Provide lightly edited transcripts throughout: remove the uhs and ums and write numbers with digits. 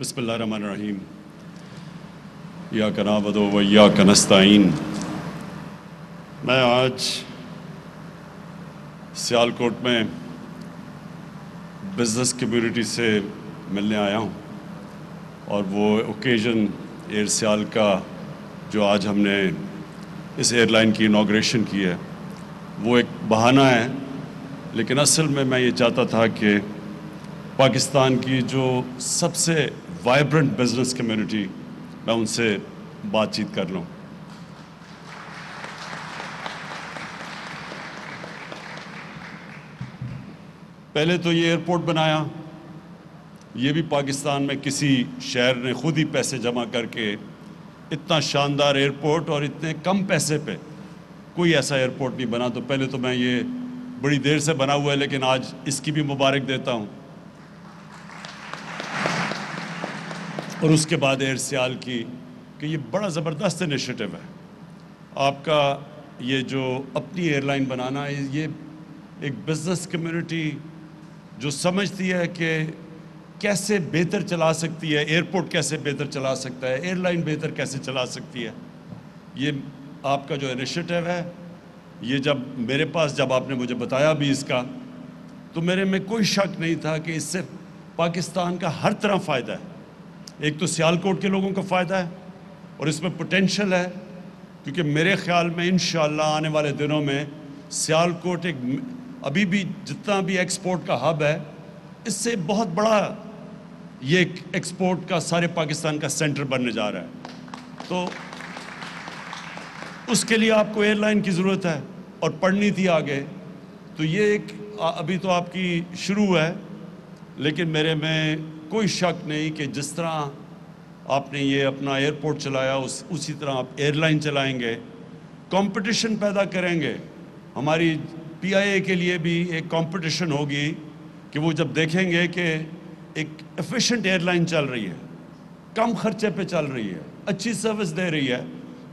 بسم اللہ الرحمن الرحیم ایاک نعبد و ایاک نستعین۔ میں آج سیالکوٹ میں بزنس کمیونٹی سے ملنے آیا ہوں، اور وہ اوکیزن ایئر سیال کا جو آج ہم نے اس ایئر لائن کی انوگریشن کی ہے وہ ایک بہانہ ہے، لیکن اصل میں یہ چاہتا تھا کہ پاکستان کی جو سب سے وائبرنٹ بزنس کمیونٹی، میں ان سے بات چیت کر لوں۔ پہلے تو یہ ایئرپورٹ بنایا، یہ بھی پاکستان میں کسی شہر نے خود ہی پیسے جمع کر کے اتنا شاندار ایئرپورٹ اور اتنے کم پیسے پہ کوئی ایسا ایئرپورٹ نہیں بنا۔ تو پہلے تو میں یہ بڑی دیر سے بنا ہوا ہے، لیکن آج اس کی بھی مبارک دیتا ہوں، اور اس کے بعد ایئر سیال کی کہ یہ بڑا زبردست انیشیٹو ہے آپ کا، یہ جو اپنی ایئر لائن بنانا ہے۔ یہ ایک بزنس کمیونٹی جو سمجھتی ہے کہ کیسے بہتر چلا سکتی ہے، ایئرپورٹ کیسے بہتر چلا سکتا ہے، ایئر لائن بہتر کیسے چلا سکتی ہے، یہ آپ کا جو انیشیٹو ہے۔ یہ جب میرے پاس جب آپ نے مجھے بتایا بھی اس کا، تو میرے میں کوئی شک نہیں تھا کہ اس سے پاکستان کا ہر طرح فائدہ ہے۔ ایک تو سیالکوٹ کے لوگوں کا فائدہ ہے، اور اس میں پوٹینشل ہے، کیونکہ میرے خیال میں انشاءاللہ آنے والے دنوں میں سیالکوٹ ایک ابھی بھی جتنا بھی ایکسپورٹ کا ہب ہے، اس سے بہت بڑا یہ ایک ایکسپورٹ کا سارے پاکستان کا سینٹر بننے جا رہا ہے۔ تو اس کے لیے آپ کو ایئر لائن کی ضرورت ہے، اور پڑھنی تھی آگے۔ تو یہ ایک ابھی تو آپ کی شروع ہے، لیکن میرے میں کوئی شک نہیں کہ جس طرح آپ نے یہ اپنا ایئرپورٹ چلایا، اسی طرح آپ ایئر لائن چلائیں گے، کمپٹیشن پیدا کریں گے۔ ہماری پی آئی اے کے لیے بھی ایک کمپٹیشن ہوگی کہ وہ جب دیکھیں گے کہ ایک ایفیشنٹ ایئر لائن چل رہی ہے، کم خرچے پہ چل رہی ہے، اچھی سروس دے رہی ہے،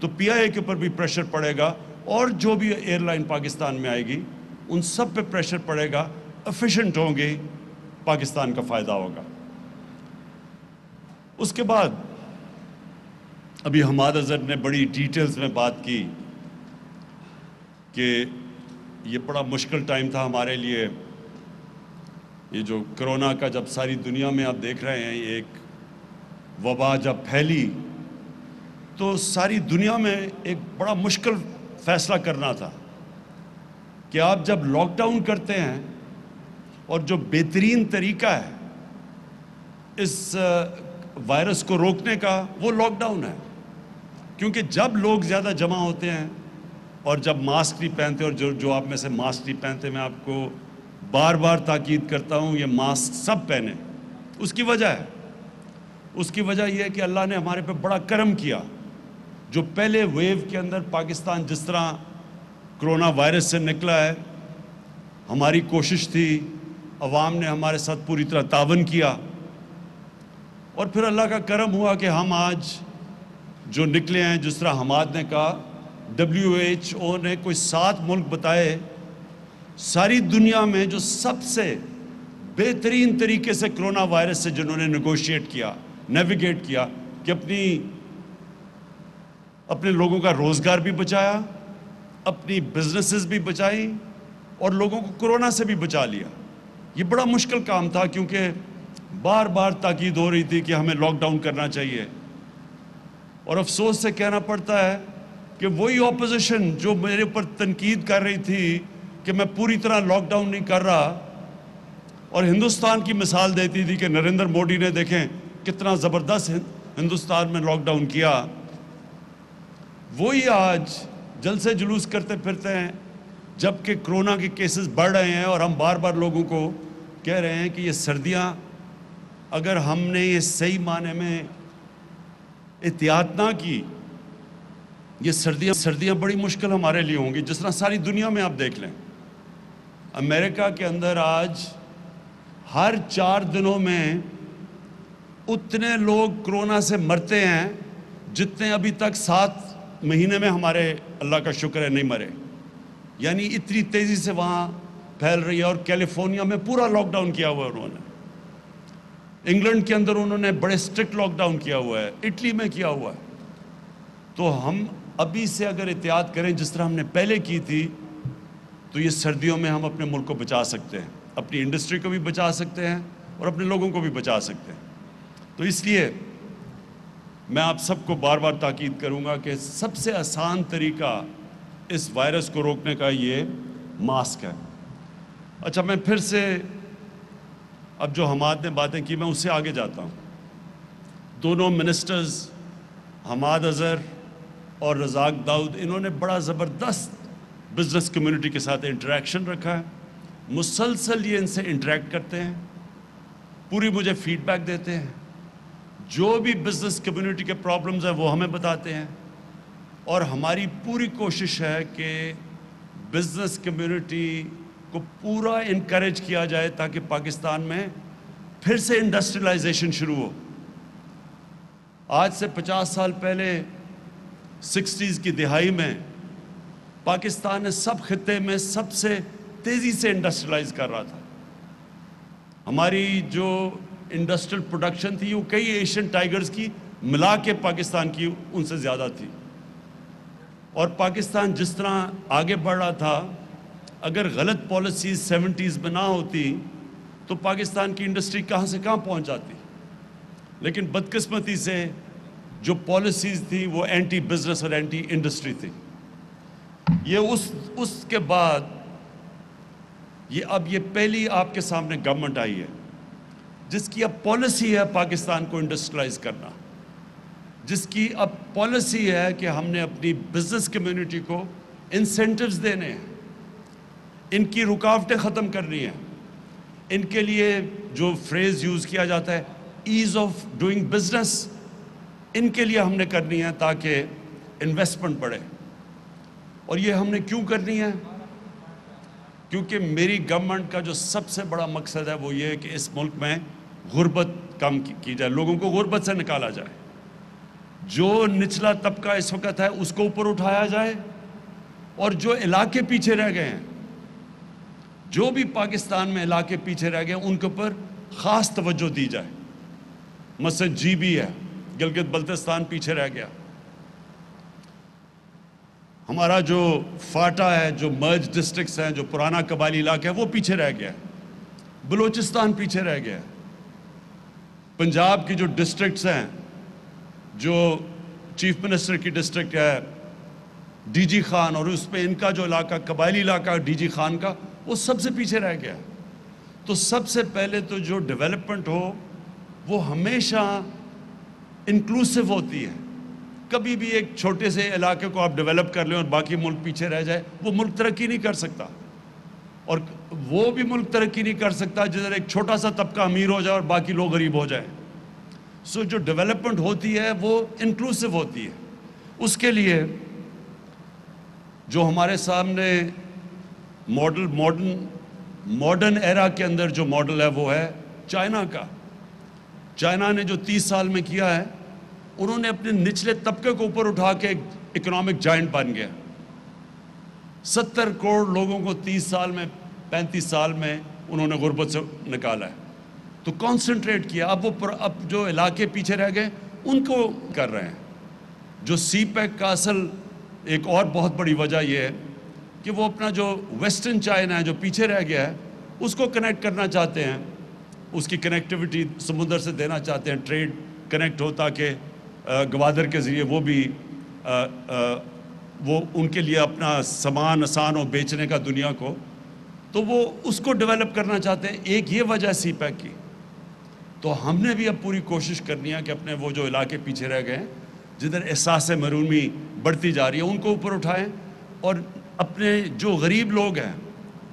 تو پی آئی اے کے اوپر بھی پریشر پڑے گا، اور جو بھی ایئر لائن پاکستان میں آئے گی ان سب پہ پریشر پڑے گا، ایفیشنٹ ہوں گے، پاکستان کا فائدہ ہوگا۔ اس کے بعد ابھی حماد اظہر نے بڑی ڈیٹیلز میں بات کی کہ یہ بڑا مشکل ٹائم تھا ہمارے لیے، یہ جو کرونا کا جب ساری دنیا میں آپ دیکھ رہے ہیں، یہ ایک وبا جب پھیلی تو ساری دنیا میں ایک بڑا مشکل فیصلہ کرنا تھا کہ آپ جب لاک ڈاؤن کرتے ہیں، اور جو بہترین طریقہ ہے اس وائرس کو روکنے کا وہ لاک ڈاؤن ہے، کیونکہ جب لوگ زیادہ جمع ہوتے ہیں اور جب ماسک نہیں پہنتے، اور جو آپ میں سے ماسک نہیں پہنتے، میں آپ کو بار بار تاکید کرتا ہوں یہ ماسک سب پہنیں۔ اس کی وجہ ہے، اس کی وجہ یہ ہے کہ اللہ نے ہمارے پہ بڑا کرم کیا۔ جو پہلے ویو کے اندر پاکستان جس طرح کرونا وائرس سے نکلا ہے، ہماری کوشش تھی، عوام نے ہمارے ساتھ پوری طرح تعاون کیا، اور پھر اللہ کا کرم ہوا کہ ہم آج جو نکلے ہیں، جس طرح حماد نے کہا، WHO نے کوئی 7 ملک بتائے ساری دنیا میں جو سب سے بہترین طریقے سے کرونا وائرس سے جنہوں نے نیگوشیٹ کیا، نیویگیٹ کیا، کہ اپنے لوگوں کا روزگار بھی بچایا، اپنی بزنسز بھی بچائیں، اور لوگوں کو کرونا سے بھی بچا لیا۔ یہ بڑا مشکل کام تھا، کیونکہ بار بار تاکید ہو رہی تھی کہ ہمیں لاک ڈاؤن کرنا چاہیے، اور افسوس سے کہنا پڑتا ہے کہ وہی اپوزیشن جو میرے اوپر تنقید کر رہی تھی کہ میں پوری طرح لاک ڈاؤن نہیں کر رہا، اور ہندوستان کی مثال دیتی تھی کہ نریندر مودی نے دیکھیں کتنا زبردست ہندوستان میں لاک ڈاؤن کیا، وہی آج جلسے جلوس کرتے پھرتے ہیں جبکہ کرونا کے کیسز بڑھ رہے ہیں، اور ہم بار بار لوگوں کو کہہ رہے ہیں کہ یہ سردیاں اگر ہم نے یہ صحیح معنی میں احتیاط نہ کی، یہ سردیاں بڑی مشکل ہمارے لیے ہوں گی، جس طرح ساری دنیا میں آپ دیکھ لیں۔ امریکہ کے اندر آج ہر 4 دنوں میں اتنے لوگ کرونا سے مرتے ہیں جتنے ابھی تک 7 مہینے میں ہمارے اللہ کا شکر ہے نہیں مرے، یعنی اتنی تیزی سے وہاں پھیل رہی ہے، اور کیلیفورنیا میں پورا لاک ڈاؤن کیا ہوا انہوں نے۔ انگلینڈ کے اندر انہوں نے بڑے اسٹرکٹ لاک ڈاؤن کیا ہوا ہے، اٹلی میں کیا ہوا ہے. تو ہم ابھی سے اگر احتیاط کریں جس طرح ہم نے پہلے کی تھی تو یہ سردیوں میں ہم اپنے ملک کو بچا سکتے ہیں، اپنی انڈسٹری کو بھی بچا سکتے ہیں اور اپنے لوگوں کو بھی بچا سکتے ہیں. تو اس لیے میں آپ سب کو بار بار تاکید کروں گا کہ سب سے آسان طریقہ اس وائرس کو روکنے کا یہ ماسک ہے. اچھا، میں پھر سے اب جو حماد نے باتیں کی میں اس سے آگے جاتا ہوں. دونوں منسٹرز حماد اظہر اور رزاق داؤد، انہوں نے بڑا زبردست بزنس کمیونٹی کے ساتھ انٹریکشن رکھا ہے. مسلسل یہ ان سے انٹریکٹ کرتے ہیں، پوری مجھے فیڈ بیک دیتے ہیں، جو بھی بزنس کمیونٹی کے پرابلمز ہیں وہ ہمیں بتاتے ہیں. اور ہماری پوری کوشش ہے کہ بزنس کمیونٹی کو پورا انکریج کیا جائے تاکہ پاکستان میں پھر سے انڈسٹریلائزیشن شروع ہو. آج سے 50 سال پہلے 60s کی دہائی میں پاکستان نے سب خطے میں سب سے تیزی سے انڈسٹریلائز کر رہا تھا. ہماری جو انڈسٹریل پروڈکشن تھی وہ کئی ایشین ٹائیگرز کی ملا کے پاکستان کی ان سے زیادہ تھی. اور پاکستان جس طرح آگے بڑھ رہا تھا، اگر غلط پالیسیز 70s میں نہ ہوتی تو پاکستان کی انڈسٹری کہاں سے کہاں پہنچ جاتی. لیکن بدقسمتی سے جو پالیسیز تھی وہ اینٹی بزنس اور اینٹی انڈسٹری تھی. یہ اس کے بعد اب یہ پہلی آپ کے سامنے گورنمنٹ آئی ہے جس کی اب پالیسی ہے پاکستان کو انڈسٹریلائز کرنا، جس کی اب پالیسی ہے کہ ہم نے اپنی بزنس کمیونٹی کو انسینٹیوز دینے ہیں، ان کی رکاوٹیں ختم کرنی ہیں. ان کے لیے جو فریز یوز کیا جاتا ہے ایز آف ڈوئنگ بزنس، ان کے لیے ہم نے کرنی ہے تاکہ انویسٹمنٹ بڑھے. اور یہ ہم نے کیوں کرنی ہے؟ کیونکہ میری گورنمنٹ کا جو سب سے بڑا مقصد ہے وہ یہ ہے کہ اس ملک میں غربت کم کی جائے، لوگوں کو غربت سے نکالا جائے. جو نچلا طبقہ اس وقت ہے اس کو اوپر اٹھایا جائے، اور جو علاقے پیچھے رہ گئے ہیں، جو بھی پاکستان میں علاقے پیچھے رہ گئے ہیں ان کے اوپر خاص توجہ دی جائے. مثلا جی بی ہے، گلگت بلتستان پیچھے رہ گیا. ہمارا جو فاٹا ہے، جو مرج ڈسٹرکٹس ہیں، جو پرانا قبائلی علاقہ ہے وہ پیچھے رہ گیا. بلوچستان پیچھے رہ گیا. پنجاب کی جو ڈسٹرکٹس ہیں، جو چیف منسٹر کی ڈسٹرکٹ ہے ڈی جی خان، اور اس پہ ان کا جو علاقہ قبائلی علاقہ ڈی جی خان کا، وہ سب سے پیچھے رہ گیا. تو سب سے پہلے تو جو ڈیولپمنٹ ہو وہ ہمیشہ انکلوسیو ہوتی ہے. کبھی بھی ایک چھوٹے سے علاقے کو آپ ڈیولپ کر لیں اور باقی ملک پیچھے رہ جائے، وہ ملک ترقی نہیں کر سکتا. اور وہ بھی ملک ترقی نہیں کر سکتا جدھر ایک چھوٹا سا طبقہ امیر ہو جائے اور باقی لوگ غریب ہو جائیں. سو جو ڈیولپمنٹ ہوتی ہے وہ انکلوسیو ہوتی ہے. اس کے لیے جو ہمارے سامنے ماڈرن ایرا کے اندر جو ماڈل ہے وہ ہے چائنا کا. چائنا نے جو 30 سال میں کیا ہے، انہوں نے اپنے نچلے طبقے کو اوپر اٹھا کے ایک اکنامک جائنٹ بن گیا. 70 کروڑ لوگوں کو 30 سال میں 35 سال میں انہوں نے غربت سے نکالا ہے. تو کانسنٹریٹ کیا. اب جو علاقے پیچھے رہ گئے ان کو کر رہے ہیں. جو سی پیک کا اصل ایک اور بہت بڑی وجہ یہ ہے کہ وہ اپنا جو ویسٹرن چائنا ہے جو پیچھے رہ گیا ہے اس کو کنیکٹ کرنا چاہتے ہیں. اس کی کنیکٹیوٹی سمندر سے دینا چاہتے ہیں، ٹریڈ کنیکٹ ہو تاکہ گوادر کے ذریعے وہ ان کے لیے اپنا سامان آسان ہو بیچنے کا دنیا کو. تو وہ اس کو ڈیولپ کرنا چاہتے ہیں. ایک یہ وجہ سی پیک کی. تو ہم نے بھی اب پوری کوشش کرنی ہے کہ اپنے وہ جو علاقے پیچھے رہ گئے ہیں، جدھر احساس محرومی بڑھتی جا رہی ہے، ان کو اوپر اٹھائیں، اور اپنے جو غریب لوگ ہیں،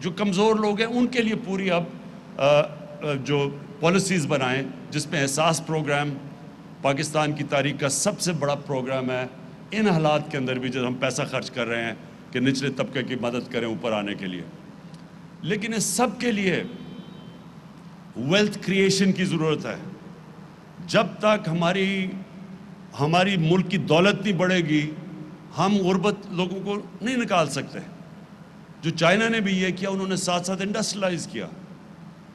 جو کمزور لوگ ہیں، ان کے لیے پوری اب جو پالیسیز بنائیں، جس میں احساس پروگرام پاکستان کی تاریخ کا سب سے بڑا پروگرام ہے. ان حالات کے اندر بھی جب ہم پیسہ خرچ کر رہے ہیں کہ نچلے طبقے کی مدد کریں اوپر آنے کے لیے. لیکن اس سب کے لیے ویلتھ کریشن کی ضرورت ہے. جب تک ہماری ملک کی دولت نہیں بڑھے گی، ہم غربت لوگوں کو نہیں نکال سکتے. جو چائنا نے بھی یہ کیا، انہوں نے ساتھ ساتھ انڈسٹریلائز کیا.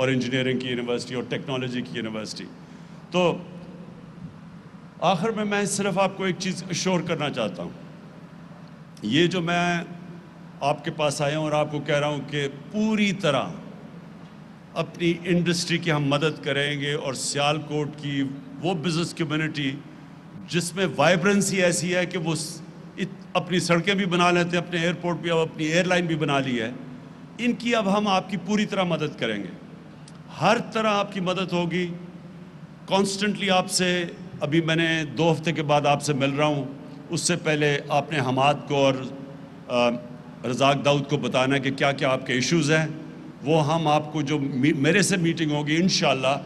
اور انجینئرنگ کی یونیورسٹی اور ٹیکنالوجی کی یونیورسٹی. تو آخر میں صرف آپ کو ایک چیز اشور کرنا چاہتا ہوں. یہ جو میں آپ کے پاس آیا ہوں اور آپ کو کہہ رہا ہوں کہ پوری طرح اپنی انڈسٹری کی ہم مدد کریں گے، اور سیالکوٹ کی وہ بزنس کمیونٹی جس میں وائبرنسی ایسی ہے کہ وہ اپنی سڑکیں بھی بنا لیتے ہیں، اپنے ایئرپورٹ بھی، اب اپنی ایئر لائن بھی بنا لی ہے، ان کی اب ہم آپ کی پوری طرح مدد کریں گے. ہر طرح آپ کی مدد ہوگی. کانسٹنٹلی آپ سے، ابھی میں نے 2 ہفتے کے بعد آپ سے مل رہا ہوں، اس سے پہلے آپ نے حماد کو اور رزاق داؤد کو بتانا ہے کہ کیا کیا آپ کے ایشوز ہیں. وہ ہم آپ کو جو میرے سے میٹنگ ہوگی انشاءاللہ،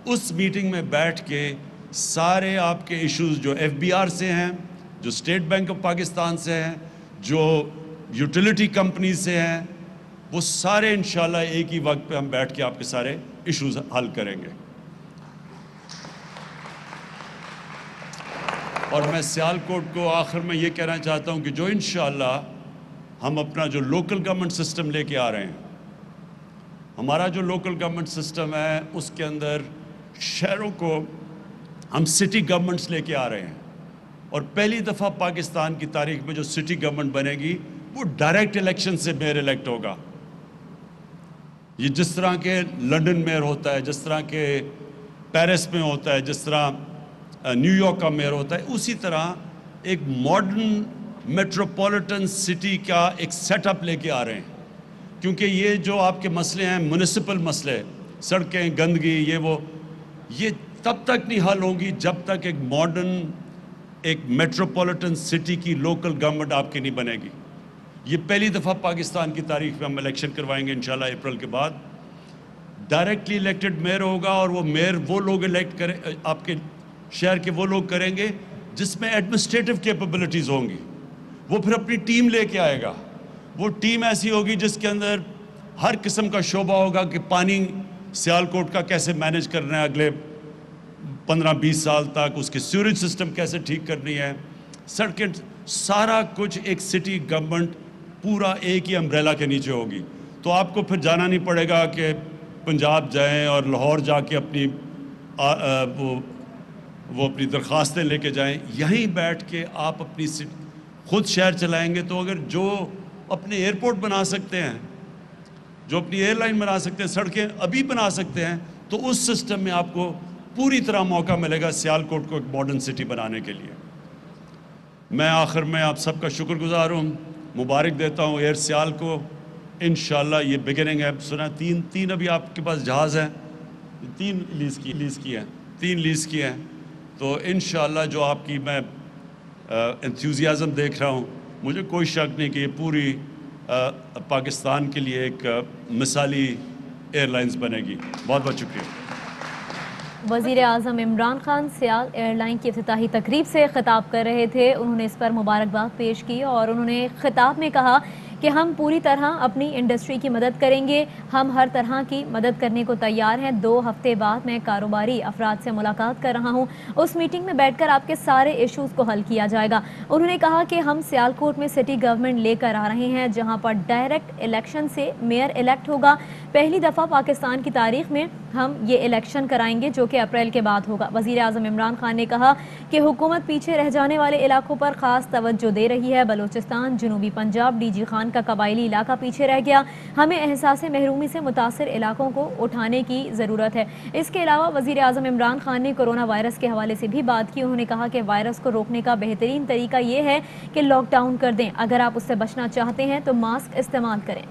اس میٹنگ میں بیٹھ کے سارے آپ کے ایشوز جو ایف بی آر سے ہیں، جو اسٹیٹ بینک آف پاکستان سے ہیں، جو یوٹیلیٹی کمپنی سے ہیں، وہ سارے انشاءاللہ ایک ہی وقت پہ ہم بیٹھ کے آپ کے سارے ایشوز حل کریں گے. اور میں سیالکوٹ کو آخر میں یہ کہنا چاہتا ہوں کہ جو انشاءاللہ ہم اپنا جو لوکل گورنمنٹ سسٹم لے کے آ رہے ہیں، ہمارا جو لوکل گورنمنٹ سسٹم ہے اس کے اندر شہروں کو ہم سٹی گورنمنٹس لے کے آ رہے ہیں. اور پہلی دفعہ پاکستان کی تاریخ میں جو سٹی گورنمنٹ بنے گی وہ ڈائریکٹ الیکشن سے میئر الیکٹ ہوگا. یہ جس طرح کے لنڈن میئر ہوتا ہے، جس طرح کے پیرس میں ہوتا ہے، جس طرح نیو یارک کا میئر ہوتا ہے، اسی طرح ایک ماڈرن میٹروپولیٹن سٹی کا ایک سیٹ اپ لے کے آ رہے ہیں. کیونکہ یہ جو آپ کے مسئلے ہیں، میونسپل مسئلے، سڑکیں، گندگی، یہ تب تک نہیں حل ہوں گی جب تک ایک ماڈرن، ایک میٹروپولیٹن سٹی کی لوکل گورنمنٹ آپ کی نہیں بنے گی. یہ پہلی دفعہ پاکستان کی تاریخ میں ہم الیکشن کروائیں گے انشاءاللہ اپریل کے بعد. ڈائریکٹلی الیکٹڈ میئر ہوگا، اور وہ میئر وہ لوگ الیکٹ کریں، آپ کے شہر کے وہ لوگ کریں گے جس میں ایڈمنسٹریٹو کیپبلٹیز ہوں گی. وہ پھر اپنی ٹیم لے کے آئے گا. وہ ٹیم ایسی ہوگی جس کے اندر ہر قسم کا شعبہ ہوگا کہ پانی سیالکوٹ کا کیسے مینیج کرنا ہے اگلے 15-20 سال تک، اس کے سیوریج سسٹم کیسے ٹھیک کرنی ہے، سڑکیں، سارا کچھ ایک سٹی گورنمنٹ پورا ایک ہی امبریلا کے نیچے ہوگی. تو آپ کو پھر جانا نہیں پڑے گا کہ پنجاب جائیں اور لاہور جا کے اپنی وہ اپنی درخواستیں لے کے جائیں. یہیں بیٹھ کے آپ اپنی خود شہر چلائیں گے. تو اگر جو اپنے ایئرپورٹ بنا سکتے ہیں، جو اپنی ایئر لائن بنا سکتے ہیں، سڑکیں ابھی بنا سکتے ہیں، تو اس سسٹم میں آپ کو پوری طرح موقع ملے گا سیالکوٹ کو ایک ماڈرن سٹی بنانے کے لیے. میں آخر میں آپ سب کا شکر گزار ہوں، مبارک دیتا ہوں ایئر سیال کو. انشاءاللہ یہ بگننگ ہے. سنا تین ابھی آپ کے پاس جہاز ہیں، 3 لیز کی ہیں. تو انشاءاللہ جو آپ کی میں انتھیوزیازم دیکھ رہا ہوں، مجھے کوئی شک نہیں کہ یہ پوری پاکستان کے لیے ایک مثالی ایئر لائنز بنے گی. بہت بہت شکریہ. وزیر اعظم عمران خان سیال ایئر لائن کی افتتاحی تقریب سے خطاب کر رہے تھے. انہوں نے اس پر مبارکباد پیش کی اور انہوں نے خطاب میں کہا کہ ہم پوری طرح اپنی انڈسٹری کی مدد کریں گے. ہم ہر طرح کی مدد کرنے کو تیار ہیں. 2 ہفتے بعد میں کاروباری افراد سے ملاقات کر رہا ہوں. اس میٹنگ میں بیٹھ کر آپ کے سارے ایشوز کو حل کیا جائے گا. انہوں نے کہا کہ ہم سیالکوٹ میں سٹی گورنمنٹ لے کر آ رہے ہیں جہاں پر ڈائریکٹ الیکشن سے میئر الیکٹ ہوگا. پہلی دفعہ پاکستان کی تاریخ میں ہم یہ الیکشن کرائیں گے جو کہ اپریل کے بعد ہوگا. وزیر اعظم عمران خان نے کہا کہ حکومت پیچھے رہ جانے والے علاقوں پر خاص توجہ دے رہی ہے. بلوچستان، جنوبی پنجاب، ڈی جی خان کا قبائلی علاقہ پیچھے رہ گیا. ہمیں احساس محرومی سے متاثر علاقوں کو اٹھانے کی ضرورت ہے. اس کے علاوہ وزیر اعظم عمران خان نے کورونا وائرس کے حوالے سے بھی بات کی. انہوں نے کہا کہ وائرس کو روکنے کا بہترین طریقہ یہ ہے کہ لاک ڈاؤن کر دیں. اگر آپ اس سے بچنا چاہتے ہیں تو ماسک استعمال کریں.